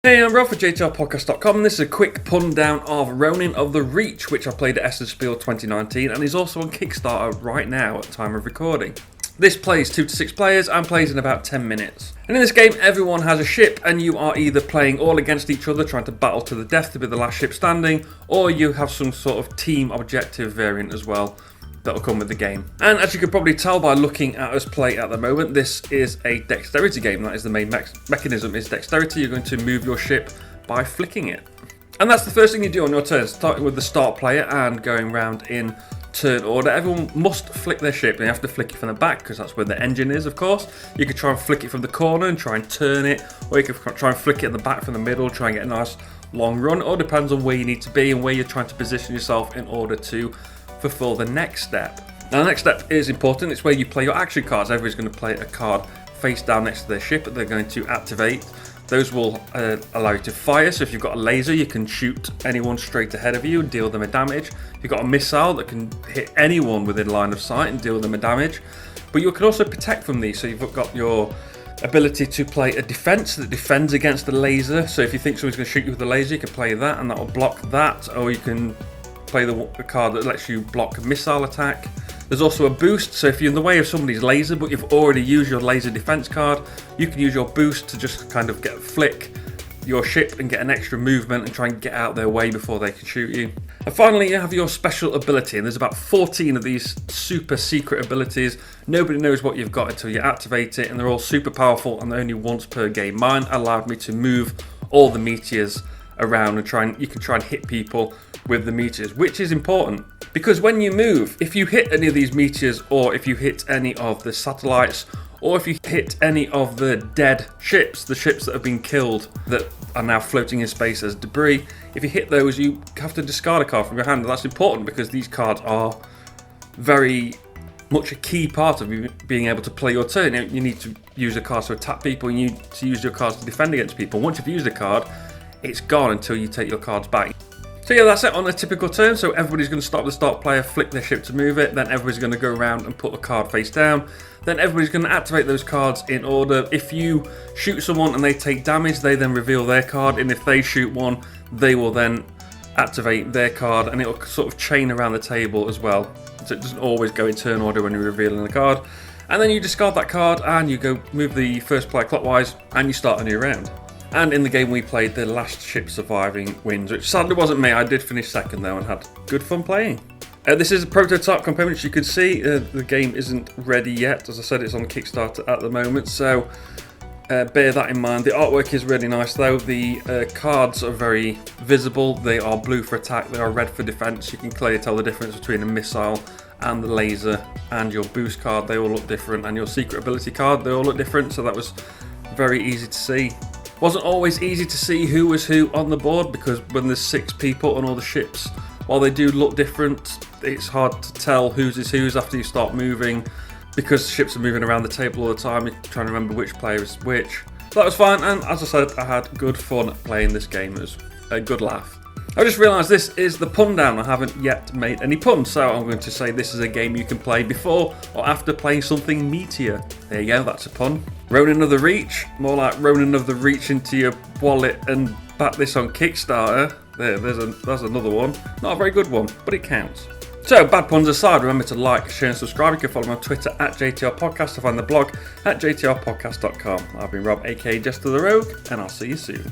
Hey, I'm Rob for JestaThaRogue, and this is a quick pundown of Ronin of the Reach, which I played at Essen Spiel 2019 and is also on Kickstarter right now at time of recording. This plays 2 to 6 players and plays in about 10 minutes. And in this game, everyone has a ship and you are either playing all against each other, trying to battle to the death to be the last ship standing, or you have some sort of team objective variant as well that'll come with the game. And as you can probably tell by looking at us play at the moment, this is a dexterity game. That is the main mechanism, is dexterity. You're going to move your ship by flicking it. And that's the first thing you do on your turn, starting with the start player and going round in turn order. Everyone must flick their ship, and you have to flick it from the back because that's where the engine is, of course. You could try and flick it from the corner and try and turn it, or you could try and flick it in the back from the middle, try and get a nice long run. It all depends on where you need to be and where you're trying to position yourself in order to fulfill the next step. Now the next step is important. It's where you play your action cards. Everybody's going to play a card face down next to their ship that they're going to activate. Those will allow you to fire. So if you've got a laser, you can shoot anyone straight ahead of you and deal them a damage. If you've got a missile that can hit anyone within line of sight and deal them a damage. But you can also protect from these. So you've got your ability to play a defense that defends against the laser. So if you think someone's going to shoot you with a laser, you can play that and that will block that. Or you can play the card that lets you block a missile attack. There's also a boost, so if you're in the way of somebody's laser but you've already used your laser defense card, you can use your boost to just kind of flick your ship and get an extra movement and try and get out their way before they can shoot you. And finally, you have your special ability, and there's about 14 of these super secret abilities. Nobody knows what you've got until you activate it, and they're all super powerful and they're only once per game. Mine allowed me to move all the meteors around and you can try and hit people with the meteors, which is important because when you move, if you hit any of these meteors, or if you hit any of the satellites, or if you hit any of the dead ships, the ships that have been killed that are now floating in space as debris, if you hit those, you have to discard a card from your hand. And that's important because these cards are very much a key part of you being able to play your turn. You need to use your cards to attack people, you need to use your cards to defend against people. Once you've used a card, it's gone until you take your cards back. So yeah, that's it on a typical turn. So everybody's going to stop the start player, flick their ship to move it, then everybody's going to go around and put a card face down. Then everybody's going to activate those cards in order. If you shoot someone and they take damage, they then reveal their card, and if they shoot one, they will then activate their card, and it'll sort of chain around the table as well. So it doesn't always go in turn order when you're revealing the card. And then you discard that card and you go move the first player clockwise and you start a new round. And in the game we played, the last ship surviving wins, which sadly wasn't me. I did finish second though and had good fun playing. This is a prototype component, as you can see. The game isn't ready yet. As I said, it's on Kickstarter at the moment, so bear that in mind. The artwork is really nice though. The cards are very visible. They are blue for attack, they are red for defense. You can clearly tell the difference between a missile and the laser, and your boost card, they all look different, and your secret ability card, they all look different, so that was very easy to see. Wasn't always easy to see who was who on the board because when there's 6 people on all the ships, while they do look different, it's hard to tell whose is whose after you start moving because ships are moving around the table all the time. You're trying to remember which player is which. So that was fun, and as I said, I had good fun playing this game. It was a good laugh. I just realised this is the pundown. I haven't yet made any puns, so I'm going to say this is a game you can play before or after playing something meatier. There you go, that's a pun. Ronin of the Reach, more like Ronin of the Reach into your wallet and back this on Kickstarter. There's another one. Not a very good one, but it counts. So, bad puns aside, remember to like, share and subscribe. You can follow me on Twitter at JTRPodcast or find the blog at jtrpodcast.com. I've been Rob, aka JestaThaRogue, and I'll see you soon.